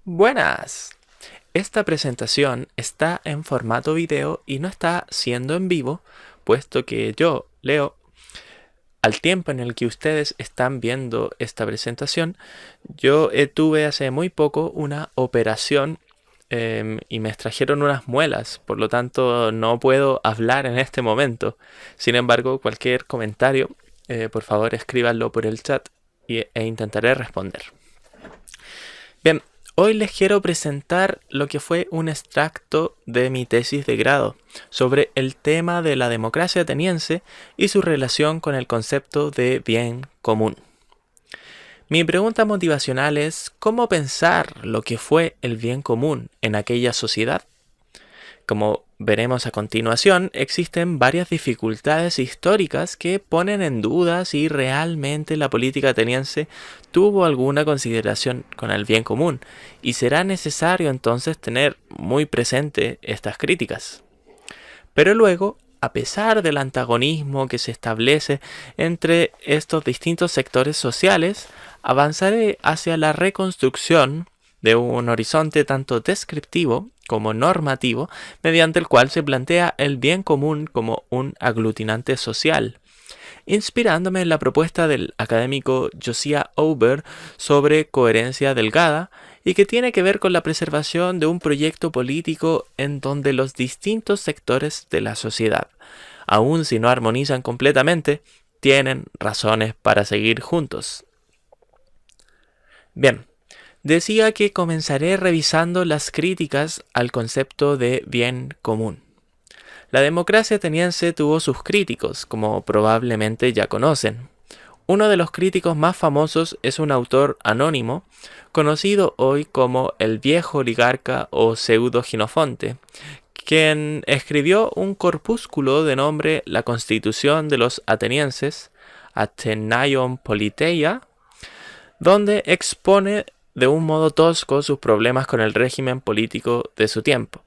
Buenas. Esta presentación está en formato video y no está siendo en vivo, puesto que yo, Leo, al tiempo en el que ustedes están viendo esta presentación, yo tuve hace muy poco una operación y me extrajeron unas muelas, por lo tanto no puedo hablar en este momento. Sin embargo, cualquier comentario, por favor escríbanlo por el chat e intentaré responder. Bien, hoy les quiero presentar lo que fue un extracto de mi tesis de grado sobre el tema de la democracia ateniense y su relación con el concepto de bien común. Mi pregunta motivacional es ¿cómo pensar lo que fue el bien común en aquella sociedad? Como veremos a continuación, existen varias dificultades históricas que ponen en duda si realmente la política ateniense tuvo alguna consideración con el bien común, y será necesario entonces tener muy presente estas críticas. Pero luego, a pesar del antagonismo que se establece entre estos distintos sectores sociales, avanzaré hacia la reconstrucción de un horizonte tanto descriptivo como normativo, mediante el cual se plantea el bien común como un aglutinante social, inspirándome en la propuesta del académico Josiah Auber sobre coherencia delgada y que tiene que ver con la preservación de un proyecto político en donde los distintos sectores de la sociedad, aun si no armonizan completamente, tienen razones para seguir juntos. Bien, decía que comenzaré revisando las críticas al concepto de bien común. La democracia ateniense tuvo sus críticos, como probablemente ya conocen. Uno de los críticos más famosos es un autor anónimo, conocido hoy como el viejo oligarca o pseudo Ginofonte, quien escribió un corpúsculo de nombre La Constitución de los Atenienses, Athenaion Politeia, donde expone de un modo tosco sus problemas con el régimen político de su tiempo.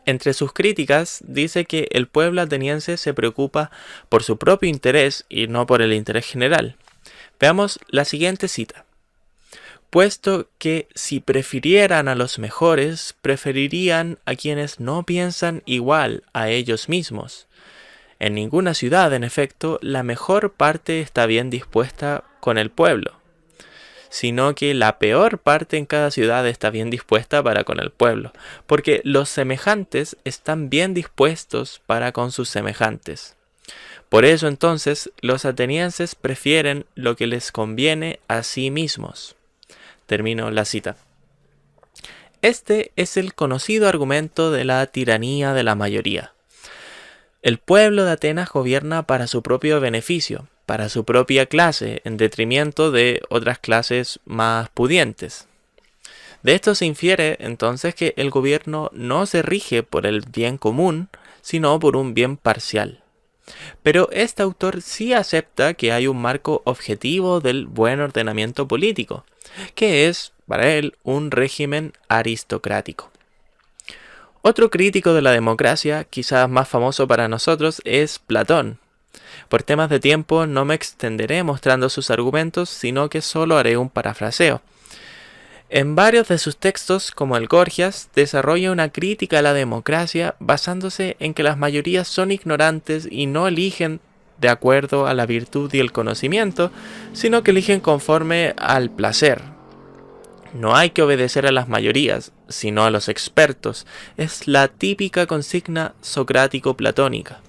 Entre sus críticas dice que el pueblo ateniense se preocupa por su propio interés y no por el interés general. Veamos la siguiente cita. Puesto que si prefirieran a los mejores, preferirían a quienes no piensan igual a ellos mismos. En ninguna ciudad, en efecto, la mejor parte está bien dispuesta con el pueblo, sino que la peor parte en cada ciudad está bien dispuesta para con el pueblo, porque los semejantes están bien dispuestos para con sus semejantes. Por eso entonces los atenienses prefieren lo que les conviene a sí mismos. Termino la cita. Este es el conocido argumento de la tiranía de la mayoría. El pueblo de Atenas gobierna para su propio beneficio, para su propia clase, en detrimento de otras clases más pudientes. De esto se infiere entonces que el gobierno no se rige por el bien común, sino por un bien parcial. Pero este autor sí acepta que hay un marco objetivo del buen ordenamiento político, que es, para él, un régimen aristocrático. Otro crítico de la democracia, quizás más famoso para nosotros, es Platón. Por temas de tiempo no me extenderé mostrando sus argumentos, sino que solo haré un parafraseo. En varios de sus textos, como el Gorgias, desarrolla una crítica a la democracia basándose en que las mayorías son ignorantes y no eligen de acuerdo a la virtud y el conocimiento, sino que eligen conforme al placer. No hay que obedecer a las mayorías, sino a los expertos. Es la típica consigna socrático-platónica.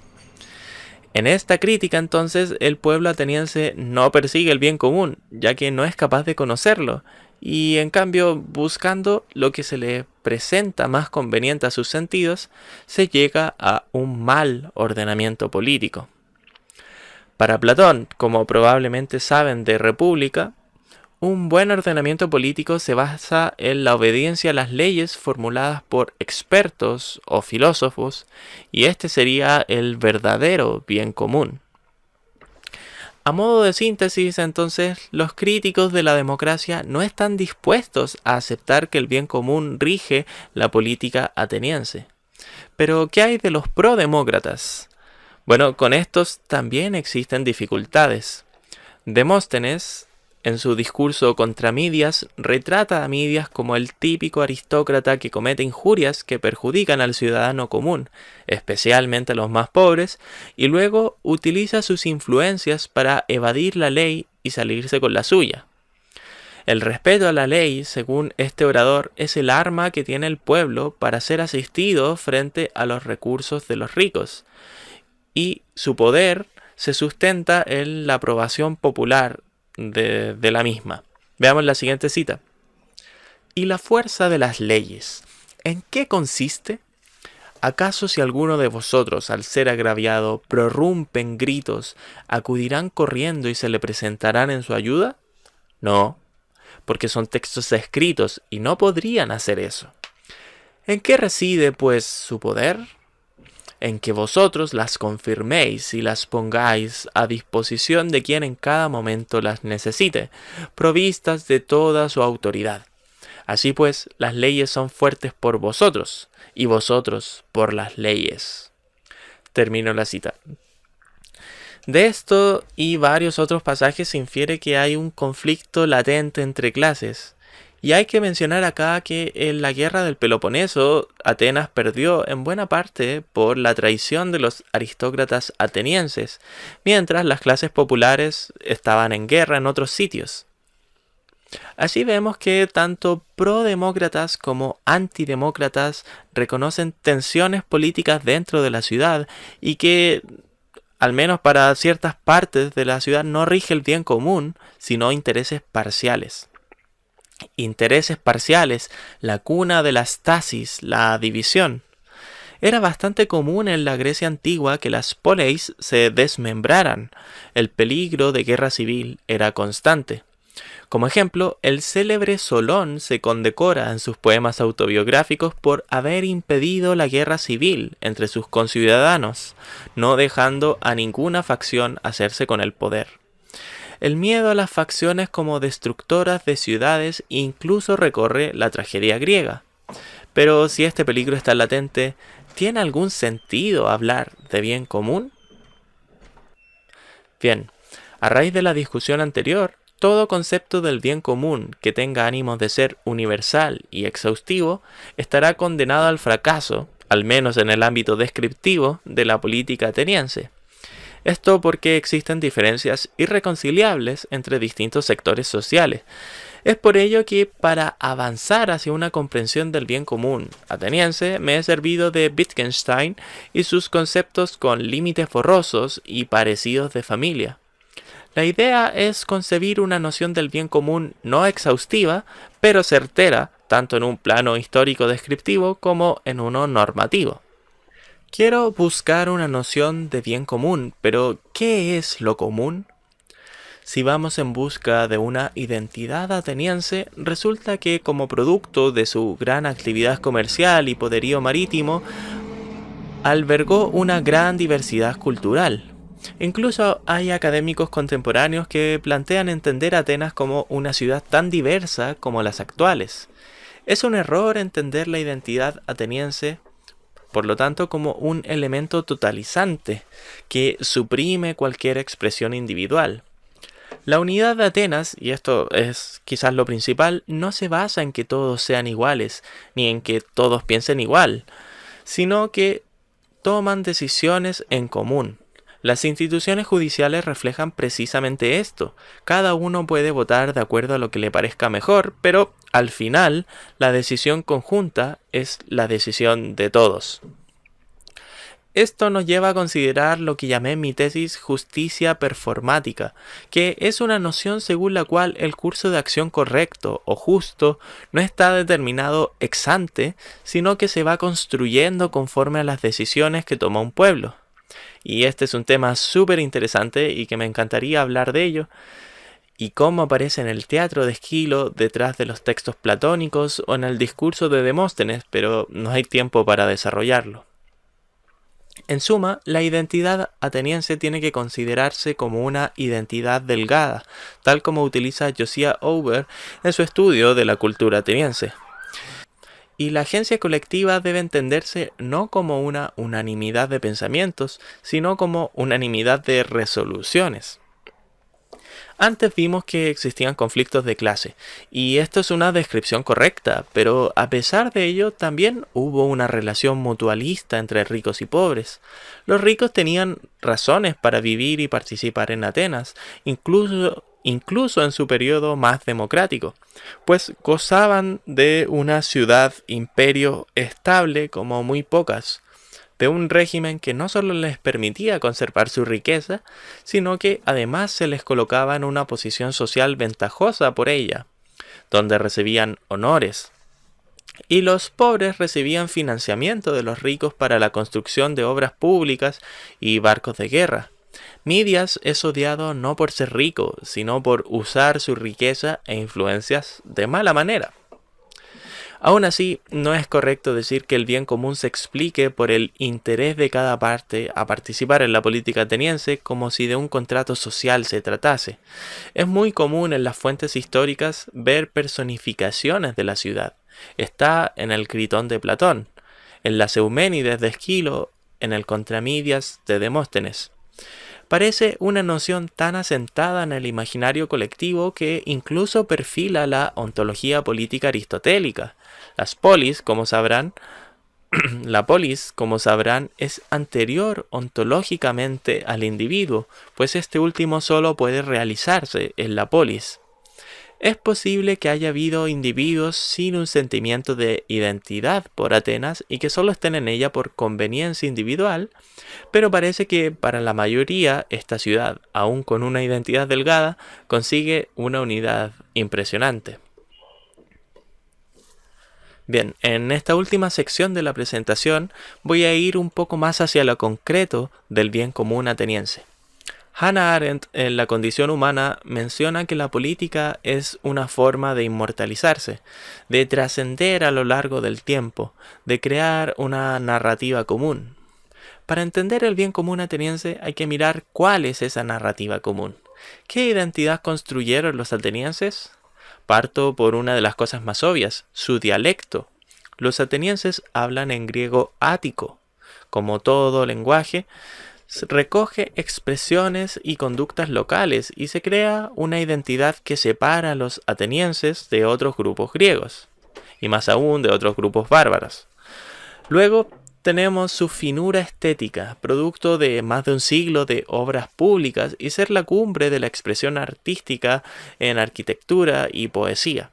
En esta crítica, entonces, el pueblo ateniense no persigue el bien común, ya que no es capaz de conocerlo, y en cambio, buscando lo que se le presenta más conveniente a sus sentidos, se llega a un mal ordenamiento político. Para Platón, como probablemente saben de República, un buen ordenamiento político se basa en la obediencia a las leyes formuladas por expertos o filósofos, y este sería el verdadero bien común. A modo de síntesis, entonces, los críticos de la democracia no están dispuestos a aceptar que el bien común rige la política ateniense. Pero, ¿qué hay de los prodemócratas? Bueno, con estos también existen dificultades. Demóstenes en su discurso contra Midias, retrata a Midias como el típico aristócrata que comete injurias que perjudican al ciudadano común, especialmente a los más pobres, y luego utiliza sus influencias para evadir la ley y salirse con la suya. El respeto a la ley, según este orador, es el arma que tiene el pueblo para ser asistido frente a los recursos de los ricos, y su poder se sustenta en la aprobación popular de la misma. Veamos la siguiente cita. ¿Y la fuerza de las leyes? ¿En qué consiste? ¿Acaso si alguno de vosotros, al ser agraviado, prorrumpe en gritos, acudirán corriendo y se le presentarán en su ayuda? No, porque son textos escritos y no podrían hacer eso. ¿En qué reside, pues, su poder? En que vosotros las confirméis y las pongáis a disposición de quien en cada momento las necesite, provistas de toda su autoridad. Así pues, las leyes son fuertes por vosotros, y vosotros por las leyes. Termino la cita. De esto y varios otros pasajes se infiere que hay un conflicto latente entre clases. Y hay que mencionar acá que en la guerra del Peloponeso, Atenas perdió en buena parte por la traición de los aristócratas atenienses, mientras las clases populares estaban en guerra en otros sitios. Así vemos que tanto prodemócratas como antidemócratas reconocen tensiones políticas dentro de la ciudad y que, al menos para ciertas partes de la ciudad, no rige el bien común, sino intereses parciales. Intereses parciales, la cuna de la stasis, la división. Era bastante común en la Grecia antigua que las poleis se desmembraran. El peligro de guerra civil era constante. Como ejemplo, el célebre Solón se condecora en sus poemas autobiográficos por haber impedido la guerra civil entre sus conciudadanos, no dejando a ninguna facción hacerse con el poder. El miedo a las facciones como destructoras de ciudades incluso recorre la tragedia griega. Pero si este peligro está latente, ¿tiene algún sentido hablar de bien común? Bien, a raíz de la discusión anterior, todo concepto del bien común que tenga ánimos de ser universal y exhaustivo estará condenado al fracaso, al menos en el ámbito descriptivo de la política ateniense. Esto porque existen diferencias irreconciliables entre distintos sectores sociales. Es por ello que para avanzar hacia una comprensión del bien común ateniense me he servido de Wittgenstein y sus conceptos con límites borrosos y parecidos de familia. La idea es concebir una noción del bien común no exhaustiva, pero certera, tanto en un plano histórico descriptivo como en uno normativo. Quiero buscar una noción de bien común, pero ¿qué es lo común? Si vamos en busca de una identidad ateniense, resulta que como producto de su gran actividad comercial y poderío marítimo, albergó una gran diversidad cultural. Incluso hay académicos contemporáneos que plantean entender a Atenas como una ciudad tan diversa como las actuales. Es un error entender la identidad ateniense, por lo tanto, como un elemento totalizante que suprime cualquier expresión individual. La unidad de Atenas, y esto es quizás lo principal, no se basa en que todos sean iguales, ni en que todos piensen igual, sino que toman decisiones en común. Las instituciones judiciales reflejan precisamente esto. Cada uno puede votar de acuerdo a lo que le parezca mejor, pero al final la decisión conjunta es la decisión de todos. Esto nos lleva a considerar lo que llamé en mi tesis justicia performática, que es una noción según la cual el curso de acción correcto o justo no está determinado ex ante, sino que se va construyendo conforme a las decisiones que toma un pueblo. Y este es un tema súper interesante y que me encantaría hablar de ello, y cómo aparece en el teatro de Esquilo detrás de los textos platónicos o en el discurso de Demóstenes, pero no hay tiempo para desarrollarlo. En suma, la identidad ateniense tiene que considerarse como una identidad delgada, tal como utiliza Josiah Auber en su estudio de la cultura ateniense. Y la agencia colectiva debe entenderse no como una unanimidad de pensamientos, sino como unanimidad de resoluciones. Antes vimos que existían conflictos de clase, y esto es una descripción correcta, pero a pesar de ello también hubo una relación mutualista entre ricos y pobres. Los ricos tenían razones para vivir y participar en Atenas, incluso en su periodo más democrático, pues gozaban de una ciudad-imperio estable como muy pocas, de un régimen que no solo les permitía conservar su riqueza, sino que además se les colocaba en una posición social ventajosa por ella, donde recibían honores. Y los pobres recibían financiamiento de los ricos para la construcción de obras públicas y barcos de guerra. Midias es odiado no por ser rico, sino por usar su riqueza e influencias de mala manera. Aún así, no es correcto decir que el bien común se explique por el interés de cada parte a participar en la política ateniense como si de un contrato social se tratase. Es muy común en las fuentes históricas ver personificaciones de la ciudad. Está en el Critón de Platón, en las Euménides de Esquilo, en el Contramidias de Demóstenes. Parece una noción tan asentada en el imaginario colectivo que incluso perfila la ontología política aristotélica. Las polis, como sabrán, la polis, como sabrán, es anterior ontológicamente al individuo, pues este último solo puede realizarse en la polis. Es posible que haya habido individuos sin un sentimiento de identidad por Atenas y que solo estén en ella por conveniencia individual, pero parece que para la mayoría esta ciudad, aun con una identidad delgada, consigue una unidad impresionante. Bien, en esta última sección de la presentación voy a ir un poco más hacia lo concreto del bien común ateniense. Hannah Arendt en La condición humana menciona que la política es una forma de inmortalizarse, de trascender a lo largo del tiempo, de crear una narrativa común. Para entender el bien común ateniense hay que mirar cuál es esa narrativa común. ¿Qué identidad construyeron los atenienses? Parto por una de las cosas más obvias, su dialecto. Los atenienses hablan en griego ático. Como todo lenguaje, recoge expresiones y conductas locales y se crea una identidad que separa a los atenienses de otros grupos griegos, y más aún de otros grupos bárbaros. Luego tenemos su finura estética, producto de más de un siglo de obras públicas y ser la cumbre de la expresión artística en arquitectura y poesía.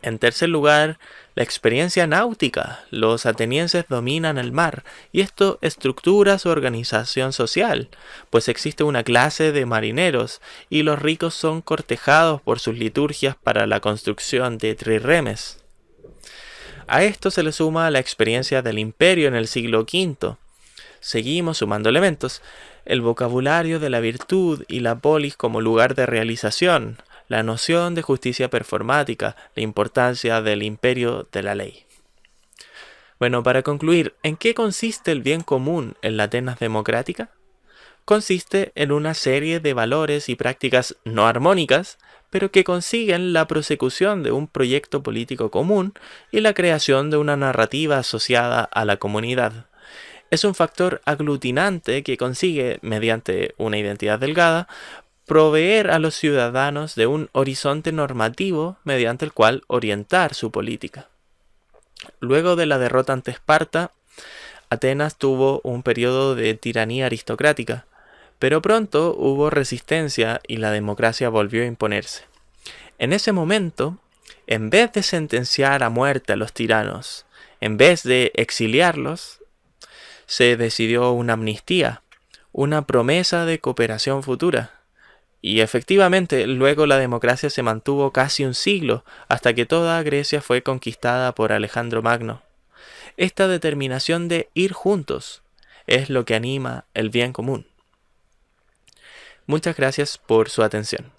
En tercer lugar, la experiencia náutica. Los atenienses dominan el mar y esto estructura su organización social, pues existe una clase de marineros y los ricos son cortejados por sus liturgias para la construcción de trirremes. A esto se le suma la experiencia del imperio en el siglo V. Seguimos sumando elementos, el vocabulario de la virtud y la polis como lugar de realización, la noción de justicia performática, la importancia del imperio de la ley. Bueno, para concluir, ¿en qué consiste el bien común en la Atenas democrática? Consiste en una serie de valores y prácticas no armónicas, pero que consiguen la prosecución de un proyecto político común y la creación de una narrativa asociada a la comunidad. Es un factor aglutinante que consigue, mediante una identidad delgada, proveer a los ciudadanos de un horizonte normativo mediante el cual orientar su política. Luego de la derrota ante Esparta, Atenas tuvo un periodo de tiranía aristocrática, pero pronto hubo resistencia y la democracia volvió a imponerse. En ese momento, en vez de sentenciar a muerte a los tiranos, en vez de exiliarlos, se decidió una amnistía, una promesa de cooperación futura. Y efectivamente, luego la democracia se mantuvo casi un siglo, hasta que toda Grecia fue conquistada por Alejandro Magno. Esta determinación de ir juntos es lo que anima el bien común. Muchas gracias por su atención.